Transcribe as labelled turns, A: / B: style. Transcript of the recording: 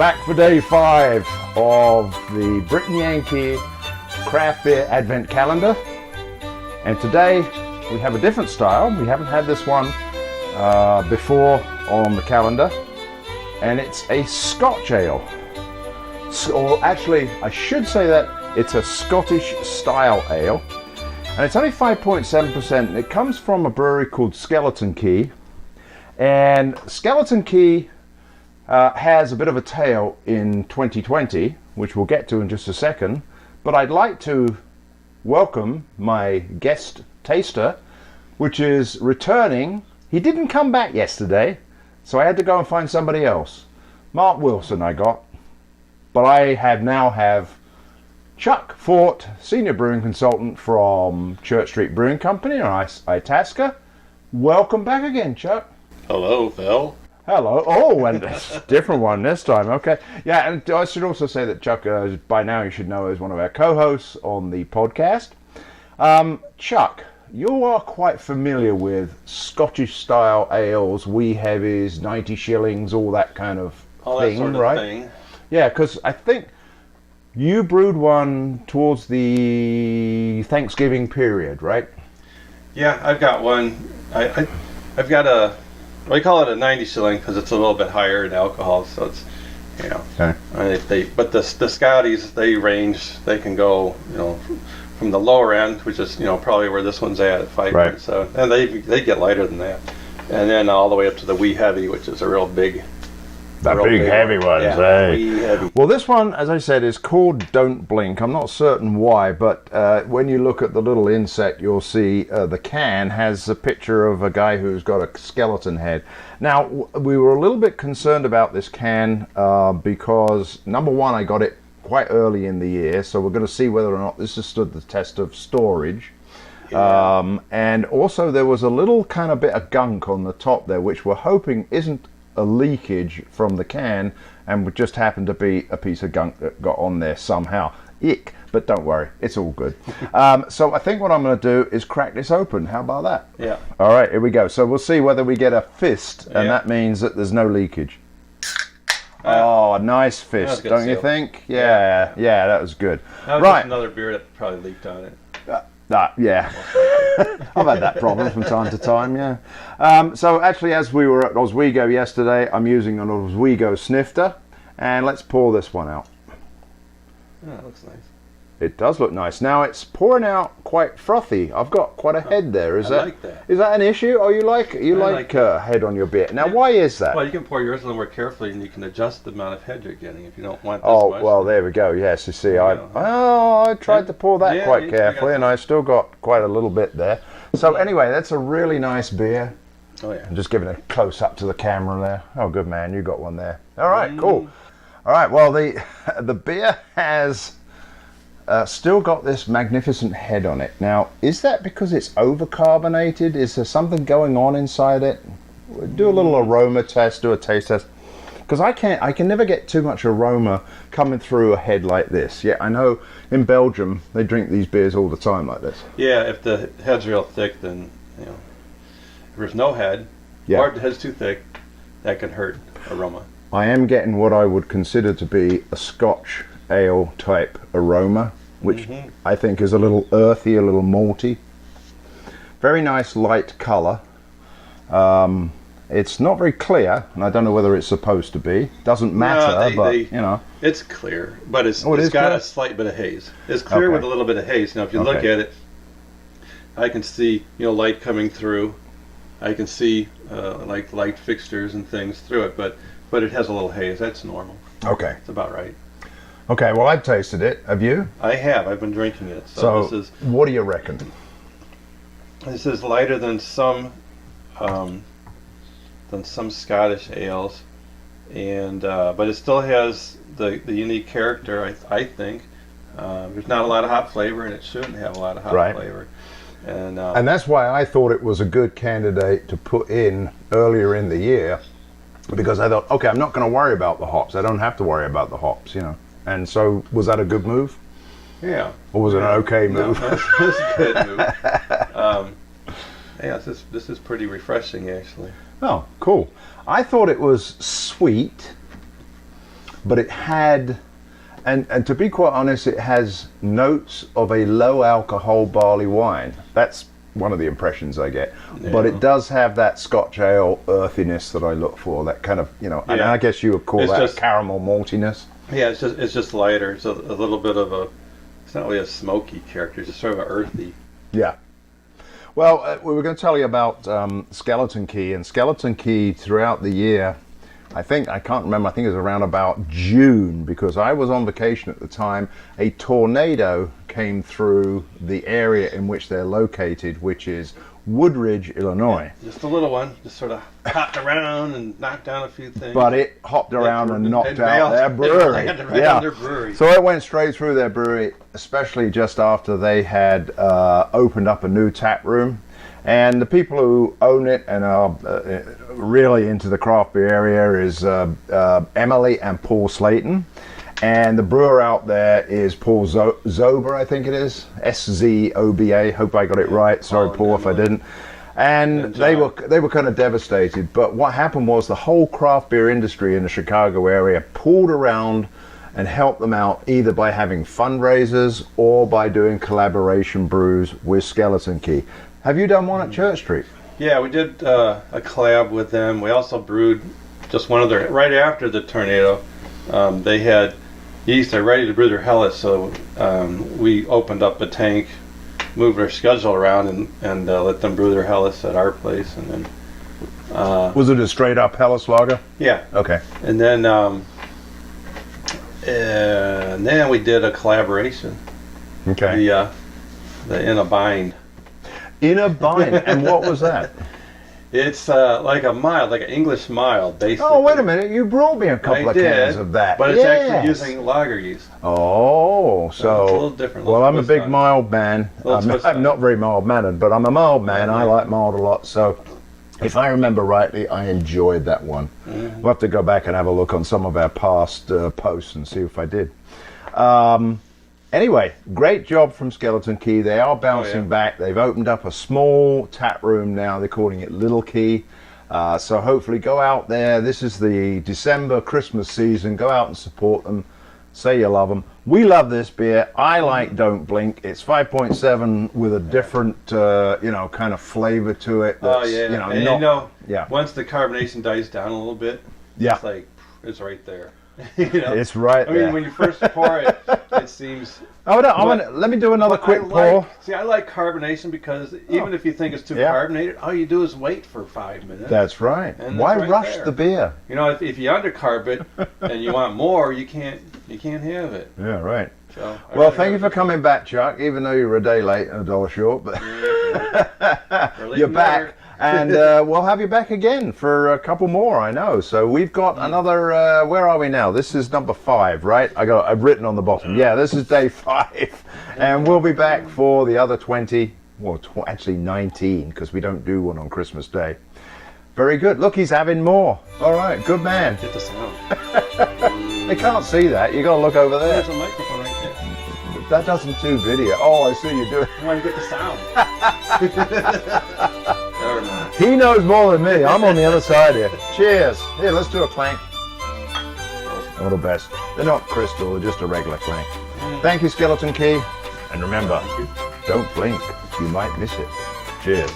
A: back for day 5 of the Brit and Yankee craft beer advent calendar, and today we have a different style. We haven't had this one before on the calendar, and it's a Scotch ale. Or actually, I should say that it's a Scottish style ale, and it's only 5.7%, and it comes from a brewery called Skeleton Key. And Skeleton Key has a bit of a tale in 2020, which we'll get to in just a second. But I'd like to welcome my guest taster, which is returning. He didn't come back yesterday, so I had to go and find somebody else. Mark Wilson I got. But I now have Chuck Fort, Senior Brewing Consultant from Church Street Brewing Company, or Itasca. Welcome back again, Chuck.
B: Hello, Phil.
A: Hello. Oh, and it's a different one this time. Okay. Yeah, and I should also say that Chuck, by now you should know, is one of our co-hosts on the podcast. Chuck, you are quite familiar with Scottish-style ales, wee heavies, 90 shillings, all that kind of thing,
B: sort of
A: right?
B: Thing.
A: Yeah, because I think you brewed one towards the Thanksgiving period, right?
B: Yeah, I've got one. I've got a, we call it a 90 shilling because it's a little bit higher in alcohol, so it's, you know.
A: Okay.
B: But the Scotties, they range, they can go, you know, from the lower end, which is, you know, probably where this one's at 5.7, right. And they get lighter than that. And then all the way up to the wee heavy, which is a real big...
A: The big heavy ones,
B: yeah, wee heavy.
A: Well, this one, as I said, is called Don't Blink. I'm not certain why, but when you look at the little inset, you'll see the can has a picture of a guy who's got a skeleton head. Now, we were a little bit concerned about this can because, number one, I got it quite early in the year, so we're going to see whether or not this has stood the test of storage. Yeah. And also, there was a little kind of bit of gunk on the top there, which we're hoping isn't a leakage from the can, and would just happen to be a piece of gunk that got on there somehow. Ick, but don't worry, it's all good. So I think what I'm going to do is crack this open. How about that?
B: Yeah.
A: All right, here we go. So we'll see whether we get a fist, and that means that there's no leakage. Oh, a nice fist, don't you think? Yeah, that was good.
B: That was
A: right.
B: Just another beer that probably leaked on it.
A: Yeah. I've had that problem from time to time, yeah. So actually, as we were at Oswego yesterday, I'm using an Oswego snifter, and let's pour this one out.
B: Oh, that looks nice.
A: It does look nice. Now it's pouring out quite frothy. I've got quite a head there.
B: I like that.
A: Is that an issue? Oh, you like a head on your beer. Now, why is that?
B: Well, you can pour yours a little more carefully, and you can adjust the amount of head you're getting if you don't want this much.
A: Oh, well, there we go. Yes, you see, I tried to pour that quite carefully, and I still got quite a little bit there. So anyway, that's a really nice beer.
B: Oh, yeah.
A: I'm just giving a close-up to the camera there. Oh, good man, you got one there. All right, cool. All right, well, the beer has... still got this magnificent head on it. Now, is that because it's overcarbonated? Is there something going on inside it? Do a little aroma test, do a taste test. Because I can never get too much aroma coming through a head like this. Yeah, I know in Belgium they drink these beers all the time like this.
B: Yeah, if the head's real thick, then, you know, if there's no head, or if the head's too thick, that can hurt aroma. I
A: am getting what I would consider to be a Scotch ale type aroma, which I think is a little earthy, a little malty. Very nice light colour. It's not very clear, and I don't know whether it's supposed to be. Doesn't matter, you know.
B: It's clear, but it's got
A: clear?
B: a slight bit of haze. It's clear with a little bit of haze. Now, if you look at it, I can see, you know, light coming through. I can see like light fixtures and things through it, but it has a little haze. That's normal.
A: Okay.
B: It's about right.
A: Okay, well, I've tasted it. Have you?
B: I have. I've been drinking it. So this is,
A: what do you reckon?
B: This is lighter than some Scottish ales, and but it still has the unique character. I think there's not a lot of hop flavor, and it shouldn't have a lot of hop flavor. And
A: that's why I thought it was a good candidate to put in earlier in the year, because I thought, okay, I'm not going to worry about the hops. I don't have to worry about the hops, you know. And so, was that a good move?
B: Yeah.
A: Or was it an okay move?
B: No, it was a good move. Yeah, this is pretty refreshing, actually.
A: Oh, cool. I thought it was sweet, but it had, and to be quite honest, it has notes of a low alcohol barley wine. That's one of the impressions I get. Yeah. But it does have that Scotch ale earthiness that I look for, that kind of, you know, and I guess you would call that just caramel maltiness.
B: Yeah, it's just lighter. It's a little bit of a, it's not really a smoky character, it's just sort of an earthy.
A: Yeah. Well, we were going to tell you about Skeleton Key, and Skeleton Key throughout the year, I can't remember, I think it was around about June, because I was on vacation at the time, a tornado came through the area in which they're located, which is Woodridge, Illinois.
B: Yeah, just a little one, just sort of hopped around and knocked down a few things.
A: But it hopped around and knocked out their brewery.
B: Their brewery.
A: So it went straight through their brewery, especially just after they had opened up a new tap room. And the people who own it and are really into the craft beer area is Emily and Paul Slayton. And the brewer out there is Paul Zoba, I think it is. S-Z-O-B-A. Hope I got it right. Sorry, Paul, if I didn't. And they were kind of devastated. But what happened was the whole craft beer industry in the Chicago area pulled around and helped them out, either by having fundraisers or by doing collaboration brews with Skeleton Key. Have you done one at Church Street? Yeah,
B: we did a collab with them. We also brewed just one of their, right after the tornado, they had yeast, they're ready to brew their Helles, so we opened up a tank, moved our schedule around, and let them brew their Helles at our place. And then
A: was it a straight up Helles lager?
B: Yeah.
A: Okay.
B: And then we did a collaboration.
A: Okay.
B: The In a Bind.
A: In a Bind. And what was that?
B: It's like a mild, like an English mild, basically.
A: Oh, wait a minute. You brought me a couple of cans of that.
B: But it's actually using lager yeast.
A: Oh, so
B: it's a little different.
A: Well, I'm a big mild man. I'm not very mild-mannered, but I'm a mild man. I like mild a lot. So if I remember rightly, I enjoyed that one. Mm-hmm. We'll have to go back and have a look on some of our past posts and see if I did. Anyway, great job from Skeleton Key. They are bouncing back. They've opened up a small tap room now. They're calling it Little Key. So hopefully go out there. This is the December Christmas season. Go out and support them. Say you love them. We love this beer. I like Don't Blink. It's 5.7 with a different, kind of flavor to it.
B: That's, once the carbonation dies down a little bit, it's like, it's right there.
A: It's right there.
B: I mean, when you first pour it, it seems...
A: let me do another quick pour.
B: See, I like carbonation because even if you think it's too carbonated, all you do is wait for 5 minutes.
A: That's right. Why rush the beer?
B: You know, if you undercarb it and you want more, you can't have it.
A: Yeah, right. So, well, thank you for coming back, Chuck, even though you were a day late and $1 short, but you're back. And we'll have you back again for a couple more, I know. So we've got another, where are we now? This is number 5, right? I've written on the bottom. Yeah, this is day 5. And we'll be back for the other 20, well, actually 19, because we don't do one on Christmas Day. Very good. Look, he's having more. All right, good man.
B: Get the sound.
A: They can't see that. You got to look over there.
B: There's a microphone right there.
A: That doesn't do video. Oh, I see you doing.
B: I want to get the sound.
A: He knows more than me. I'm on the other side here. Cheers. Here, let's do a clank. All the best. They're not crystal, they're just a regular clank. Thank you, Skeleton Key. And remember, don't blink. You might miss it. Cheers.